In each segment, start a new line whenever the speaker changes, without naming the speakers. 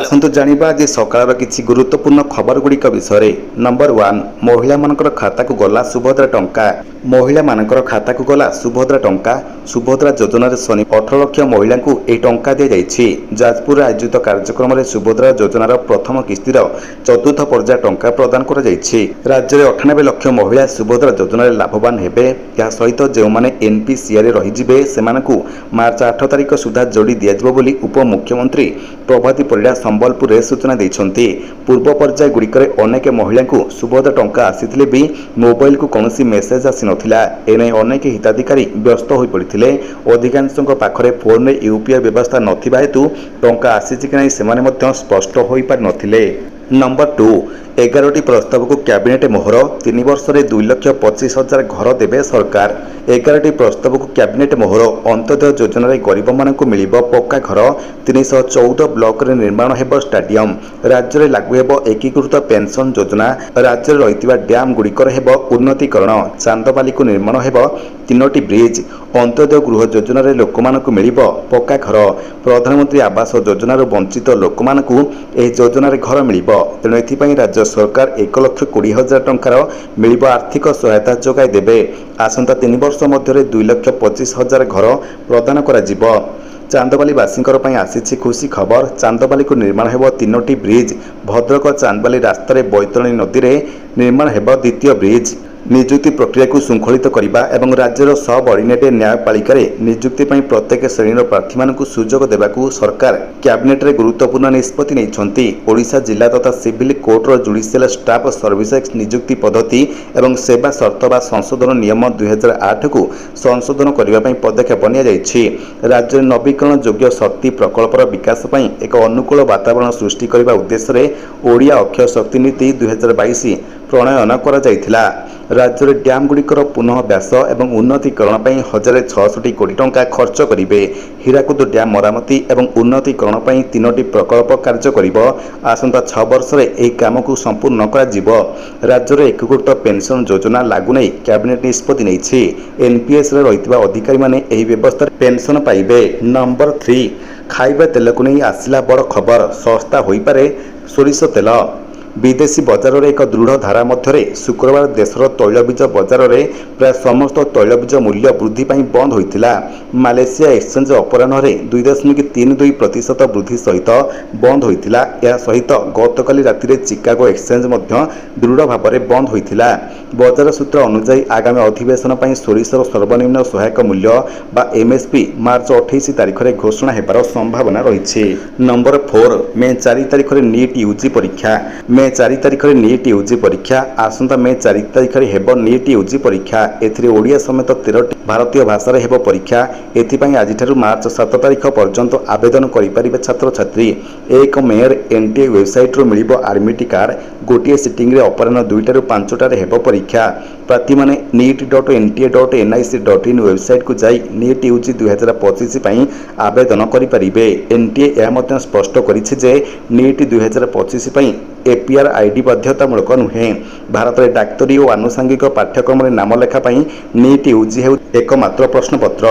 आसतु जानिबा जे सकाळर किछि गुरुत्वपूर्ण खबर गुड़िक विषय। नंबर 1, महिला मानकर खाता को गला सुभद्रा टंका। महिला मानकर खाता को गला सुभद्रा टंका। सुभद्रा योजना शनि 18 लाख महिला को यह टंका दी जाइछि। जाजपुर आयोजित कार्यक्रम में सुभद्रा योजनार प्रथम किस्तिर चतुर्थ पर्याय टंका प्रदान कर राज्य में 98 लाख महिला सुभद्रा योजन लाभवान हेबे। या सहित जो मैंने एनपीसीआर रहीजिबे सेमानकु मार्च 8 तारिख सुधा जोड़ी दियाजिबो बोली उपमुख्यमंत्री प्रभाती परिड़ा संबलपुर में सूचना देइछन्ति। पूर्व पर्याय गुड़िकरे अनेक महिला को सुभद्रा टंका आसीथिले भी मोबाइल को कौनसी मेसेज आसी नथिला। एने अनेक हिताधिकारी व्यस्त होई पड़िथिले। अधिकांशଙ୍କ पाखरे फोन रे यूपीआई व्यवस्था नथिबा हेतु टंका आसीछि कि नै सेमाने मध्य स्पष्ट होई पार नथिले। नंबर 2, 11टी प्रस्ताव को कैबिनेट मोहर। 3 वर्ष में 2,25,000 घर देवे सरकार। 11टी प्रस्ताव को कैबिनेट मोहर। अंत्योदय योजन गरीब मानक मिलिब पक्का घर। 314 ब्लॉक रे निर्माण हेब स्टाडियम। राज्य में लागू हेब एकीकृत पेंशन योजना। राज्य में रही डैम गुड़िकर हेब उन्नतीकरण। चांदबाली को निर्माण हेब 3टी ब्रिज। अंत्योदय गृह योजन लोक मानक मिलिब पक्का घर। प्रधानमंत्री आवास योजनार वंचित लोक मानक योजन घर मिलिब। तेणु एथिपाई राज्य सरकार 1,20,000 टंकार मिलिब आर्थिक सहायता जोगाई देबे। आसंता 3 वर्ष मध्य 2,25,000 घर प्रदान करा जिवो। चांदबालीवासींकर पई आसीछि खुशी खबर। चांदबाली को निर्माण हेब 3टी ब्रिज। भद्रक चांदबाली रास्तार बैतरणी नदी रे निर्माण हेब द्वितीय ब्रिज। निजुक्ति प्रक्रिया को श्रृंखलित करने और राज्यर सबअर्डिनेट न्यायपालिका निजुक्ति प्रत्येक श्रेणीर प्रार्थी मानक सुजोग देवाकू सरकार कैबिनेट रे गुरुत्वपूर्ण निष्पत्ति नहीं। ओडिशा जिला तथा सिविल कोर्टर जुडिशियल स्टाफ सर्विसेस निजुक्ति पद्धति और सेवा शर्त व संशोधन नियम 2008 को संशोधन करने पदक्षेप नि राज्य में नवीकरण योग्य शक्ति प्रकल्पर विकास एक अनुकूल वातावरण सृष्टि करने उद्देश्य ओडिया अक्षय शक्ति नीति 2022 प्रणयन करा जायथिला। राज्य में डैम गुड़िकर पुनः व्यास और उन्नतीकरण 1,660 कोटी टंका खर्च करेंगे। हीराकुद डैम मरामती और उन्नतीकरण 3टी प्रकल्प कार्य करिब। आसंता 6 वर्ष में यह काम को संपूर्ण करा। राज्य में एकीकृत पेंशन योजना लागू नहीं कैबिनेट निष्पत्ति नहीं। एनपीएस रही अधिकारी माने यह व्यवस्था पेंशन पाइबे। नंबर 3, खाइबा तेल को नहीं आसला बड़ खबर। सस्ता हो पारे सोरिष तेल। विदेशी बजार में एक दृढ़ धारा मध्य शुक्रवार देशर तैलबीज बजार में प्राय समस्त तैलबीज मूल्य वृद्धि बंद होता। मालेशिया एक्सचेंज अपराह 2.32% वृद्धि सहित बंद होता। यह सहित गतकाली राति चिकागो एक्सचेंज दृढ़ भाव में बंद होता। बजार सूत्र अनुसार आगामी अधिवेशन सोरिषर सर्वनिम्न सहायक मूल्य बा एमएसपी मार्च 28 तारिख में घोषणा होबार संभावना रही। नंबर 4, मे 4 तारिख में नीट यूजी परीक्षा। मे 4 तारिख में नीट यूजी परीक्षा। आसंता मे 4 तारिख में हेब नीट यूजी परीक्षा। एथिरे ओडिया समेत 13टी भारतीय भाषा हेब परीक्षा। एथिपाई आज मार्च 7 तारिख पर्यंत आवेदन करें छात्र छात्री। 1 मे एनटीए वेबसाइट रू मिलिबो एडमिट कार्ड। गोटे सिटिंग अपराह 2टा 5टार हेब परीक्षा। प्रार्थी माने neet.nta.nic.in वेबसाइट को जाई नीट यूजी 2025 आवेदन करें। एनटीए यह स्पष्ट करिछि जे नीट 2025 एपीआर आईडी बाध्यतामूलक नुहे। भारत में डाक्तरी और आनुषंगिक पाठ्यक्रम नाम लेखा नीट यूजी है एकमात्र प्रश्नपत्र।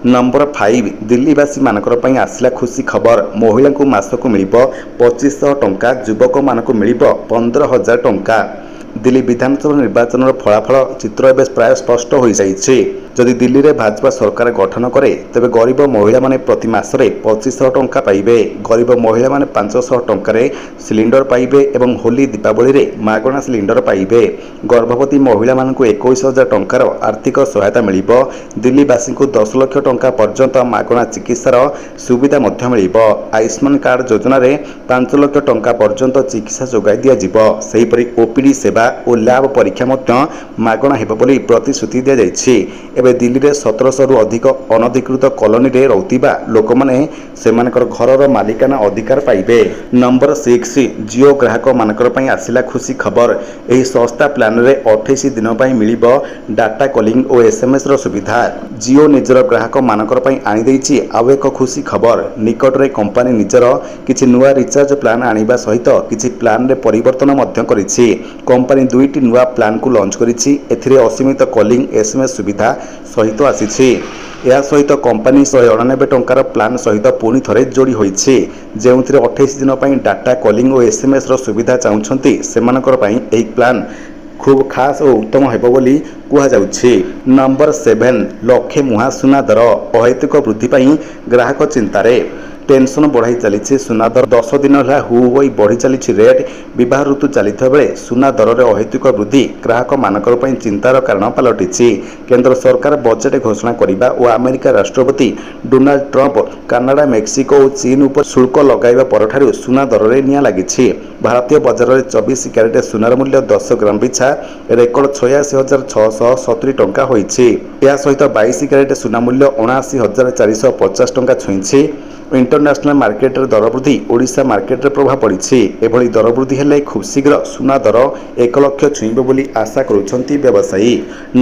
नंबर 5, दिल्लीवासी मानकर आसला खुशी खबर। महिला को मासक मिलिब 2500 टंका। युवक मानक मिलिब 15,000 टंका। दिल्ली विधानसभा निर्वाचन फलाफल चित्र एवं प्राय स्पष्ट हो जाइए। जदि दिल्ली में भाजपा सरकार गठन करे तेज गरीब महिला माने प्रति मासरे 2500 टंका पाइबे। गरीब महिला माने 500 टंकार सिलिंडर पाइबे एवं होली दीपावली रे मागणा सिलिंडर पाइबे। गर्भवती महिला मानकु 21,000 टंकार आर्थिक सहायता मिलिबो। दिल्लीवासी को 10 लाख टंका पर्यंत मागणा चिकित्सार सुविधा मध्य मिलिबो। आयुष्मान कार्ड योजना रे 5 लाख टंका पर्यंत चिकित्सा जोगाई दिया जिवो। सेहीपरि ओपीडी सेवा और लैब परीक्षा मध्य मागणा हेबो बोली प्रतिश्रुति दिया जायछि। एबे दिल्ली रे 1700 रु अधिक अनधिकृत कॉलोनी रे रहउतिबा लोक माने सेमानकर घरर मालिकाना अधिकार पाइबे। नंबर 6, जियो ग्राहक मानकर पई आसिला खुशी खबर। एही सस्ता प्लान रे 28 दिन पई मिलिबो डाटा कॉलिंग और एसएमएस रो सुविधा। जियो निजर ग्राहक मानकर पई आनि दैछि आउ एक खुशी खबर। निकट रे कंपनी निजर किछि नुवा रिचार्ज प्लान आनिबा सहित किछि प्लान रे परिवर्तन मध्य करिछि। कंपनी 2टी नुवा प्लान को लॉन्च करिछि। एथिरे असीमित कॉलिंग एसएमएस सुविधा सहित आसीछि। ଏହା ସହିତ କମ୍ପାନୀ 199 ଟଙ୍କାର ପ୍ଲାନ୍ ସହିତ ପୁଣି ଥରେ ଯୋଡ଼ି ହୋଇଛି, ଯେଉଁଥିରେ 28 ଦିନ ପାଇଁ ଡାଟା କଲିଂ ଓ ଏସ୍ଏମ୍ଏସ୍ର ସୁବିଧା ଚାହୁଁଛନ୍ତି ସେମାନଙ୍କର ପାଇଁ ଏହି ପ୍ଲାନ୍ ଖୁବ୍ ଖାସ୍ ଓ ଉତ୍ତମ ହେବ ବୋଲି କୁହାଯାଉଛି। ନମ୍ବର 7 ଲକ୍ଷେ ମୁହାଁ ସୁନା ଦର ଅହୈତୁକ ବୃଦ୍ଧି ପାଇଁ ଗ୍ରାହକ ଚିନ୍ତାରେ। ଟେନସନ୍ ବଢ଼ାଇ ଚାଲିଛି ସୁନା ଦର। 10 ଦିନ ହେଲା ହୁ ହୋଇ ବଢ଼ି ଚାଲିଛି ରେଟ୍। ବିବାହ ଋତୁ ଚାଲିଥିବା ବେଳେ ସୁନା ଦରରେ ଅହୈତୁକ ବୃଦ୍ଧି ଗ୍ରାହକମାନଙ୍କର ପାଇଁ ଚିନ୍ତାର କାରଣ ପାଲଟିଛି। କେନ୍ଦ୍ର ସରକାର ବଜେଟ୍ ଘୋଷଣା କରିବା ଓ ଆମେରିକା ରାଷ୍ଟ୍ରପତି ଡୋନାଲ୍ଡ ଟ୍ରମ୍ପ କାନାଡା, ମେକ୍ସିକୋ ଓ ଚୀନ ଉପରେ ଶୁଳ୍କ ଲଗାଇବା ପରଠାରୁ ସୁନା ଦରରେ ନିଆଁ ଲାଗିଛି। ଭାରତୀୟ ବଜାରରେ 24 କ୍ୟାରେଟ୍ ସୁନାର ମୂଲ୍ୟ 10 ଗ୍ରାମ ପିଛା ରେକର୍ଡ 86,670 ଟଙ୍କା ହୋଇଛି। ଏହା ସହିତ 22 କ୍ୟାରେଟ୍ ସୁନା ମୂଲ୍ୟ 79,450 ଟଙ୍କା ଛୁଇଁଛି। ଇଣ୍ଟରନ୍ୟାସନାଲ ମାର୍କେଟରେ ଦର ବୃଦ୍ଧି ଓଡ଼ିଶା ମାର୍କେଟରେ ପ୍ରଭାବ ପଡ଼ିଛି। ଏଭଳି ଦର ବୃଦ୍ଧି ହେଲେ ଖୁବ୍ ଶୀଘ୍ର ସୁନା ଦର 1 ଲକ୍ଷ ଛୁଇଁବ ବୋଲି ଆଶା କରୁଛନ୍ତି ବ୍ୟବସାୟୀ।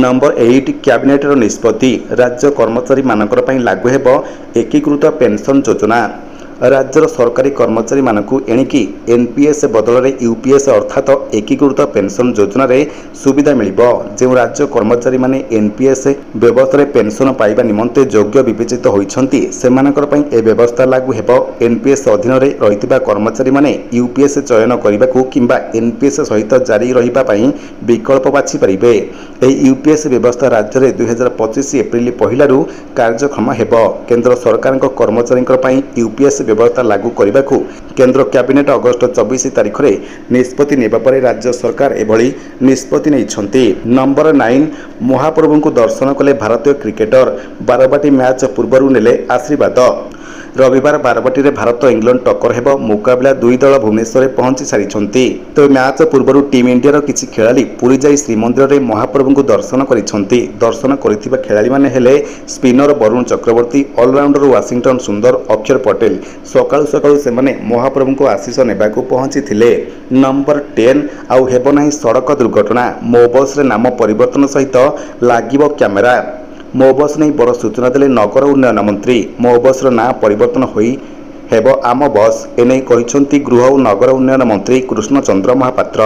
ନମ୍ବର 8 କ୍ୟାବିନେଟର ନିଷ୍ପତ୍ତି। ରାଜ୍ୟ କର୍ମଚାରୀମାନଙ୍କର ପାଇଁ ଲାଗୁ ହେବ ଏକୀକୃତ ପେନ୍ସନ୍ ଯୋଜନା। ରାଜ୍ୟର ସରକାରୀ କର୍ମଚାରୀମାନଙ୍କୁ ଏଣିକି ଏନ୍ପିଏସ୍ ବଦଳରେ ୟୁପିଏସ୍ ଅର୍ଥାତ୍ ଏକୀକୃତ ପେନ୍ସନ୍ ଯୋଜନାରେ ସୁବିଧା ମିଳିବ। ଯେଉଁ ରାଜ୍ୟ କର୍ମଚାରୀମାନେ ଏନ୍ପିଏସ୍ ବ୍ୟବସ୍ଥାରେ ପେନ୍ସନ୍ ପାଇବା ନିମନ୍ତେ ଯୋଗ୍ୟ ବିବେଚିତ ହୋଇଛନ୍ତି ସେମାନଙ୍କର ପାଇଁ ଏ ବ୍ୟବସ୍ଥା ଲାଗୁ ହେବ। ଏନ୍ପିଏସ୍ ଅଧୀନରେ ରହିଥିବା କର୍ମଚାରୀମାନେ ୟୁପିଏସ୍ ଚୟନ କରିବାକୁ କିମ୍ବା ଏନ୍ପିଏସ୍ ସହିତ ଜାରି ରହିବା ପାଇଁ ବିକଳ୍ପ ବାଛିପାରିବେ। ଏହି ୟୁପିଏସ୍ ବ୍ୟବସ୍ଥା ରାଜ୍ୟରେ 2025 ଏପ୍ରିଲ 1ରୁ କାର୍ଯ୍ୟକ୍ଷମ ହେବ। କେନ୍ଦ୍ର ସରକାରଙ୍କ କର୍ମଚାରୀଙ୍କ ପାଇଁ ୟୁପିଏସ୍ ବ୍ୟବସ୍ଥା ଲାଗୁ କରିବାକୁ କେନ୍ଦ୍ର କ୍ୟାବିନେଟ୍ ଅଗଷ୍ଟ 24 ତାରିଖରେ ନିଷ୍ପତ୍ତି ନେବା ପରେ ରାଜ୍ୟ ସରକାର ଏଭଳି ନିଷ୍ପତ୍ତି ନେଇଛନ୍ତି। ନମ୍ବର 9 ମହାପ୍ରଭୁଙ୍କୁ ଦର୍ଶନ କଲେ ଭାରତୀୟ କ୍ରିକେଟର। ବାରବାଟୀ ମ୍ୟାଚ୍ ପୂର୍ବରୁ ନେଲେ ଆଶୀର୍ବାଦ। ରବିବାର ବାରବାଟୀରେ ଭାରତ ଇଂଲଣ୍ଡ ଟକ୍କର ହେବ। ମୁକାବିଲା ଦୁଇ ଦଳ ଭୁବନେଶ୍ୱରରେ ପହଞ୍ଚି ସାରିଛନ୍ତି। ତେବେ ମ୍ୟାଚ୍ ପୂର୍ବରୁ ଟିମ୍ ଇଣ୍ଡିଆର କିଛି ଖେଳାଳି ପୁରୀ ଯାଇ ଶ୍ରୀମନ୍ଦିରରେ ମହାପ୍ରଭୁଙ୍କୁ ଦର୍ଶନ କରିଛନ୍ତି। ଦର୍ଶନ କରିଥିବା ଖେଳାଳିମାନେ ହେଲେ spinner Varun Chakravarthy, allrounder Washington Sundar, Axar Patel. ସକାଳୁ ସକାଳୁ ସେମାନେ ମହାପ୍ରଭୁଙ୍କ ଆଶୀଷ ନେବାକୁ ପହଞ୍ଚିଥିଲେ। ନମ୍ବର 10 ଆଉ ହେବ ନାହିଁ ସଡ଼କ ଦୁର୍ଘଟଣା। ମୋ ବସ୍ରେ ନାମ ପରିବର୍ତ୍ତନ ସହିତ ଲାଗିବ କ୍ୟାମେରା। ମୋ ବସ୍ ନେଇ ବଡ଼ ସୂଚନା ଦେଲେ ନଗର ଉନ୍ନୟନ ମନ୍ତ୍ରୀ। ମୋ ବସ୍ର ନାଁ ପରିବର୍ତ୍ତନ ହୋଇ ହେବ ଆମ ବସ୍। ଏନେଇ କହିଛନ୍ତି ଗୃହ ଓ ନଗର ଉନ୍ନୟନ ମନ୍ତ୍ରୀ କୃଷ୍ଣ ଚନ୍ଦ୍ର ମହାପାତ୍ର।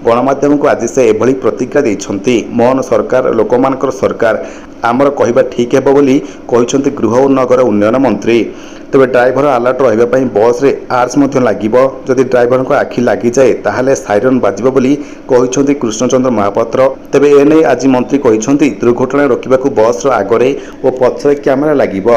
ଗଣମାଧ୍ୟମକୁ ଆଜି ସେ ଏଭଳି ପ୍ରତିକ୍ରିୟା ଦେଇଛନ୍ତି। ମୋହନ ସରକାର ଲୋକମାନଙ୍କର ସରକାର, ଆମର କହିବା ଠିକ୍ ହେବ ବୋଲି କହିଛନ୍ତି ଗୃହ ଓ ନଗର ଉନ୍ନୟନ ମନ୍ତ୍ରୀ। ତେବେ ଡ୍ରାଇଭର ଆଲର୍ଟ ରହିବା ପାଇଁ ବସ୍ରେ ଆର୍ସ ମଧ୍ୟ ଲାଗିବ। ଯଦି ଡ୍ରାଇଭରଙ୍କ ଆଖି ଲାଗିଯାଏ ତାହେଲେ ସାଇରନ୍ ବାଜିବ ବୋଲି କହିଛନ୍ତି କୃଷ୍ଣଚନ୍ଦ୍ର ମହାପାତ୍ର। ତେବେ ଏନେଇ ଆଜି ମନ୍ତ୍ରୀ କହିଛନ୍ତି ଦୁର୍ଘଟଣା ରୋକିବାକୁ ବସ୍ର ଆଗରେ ଓ ପଛରେ କ୍ୟାମେରା ଲାଗିବ।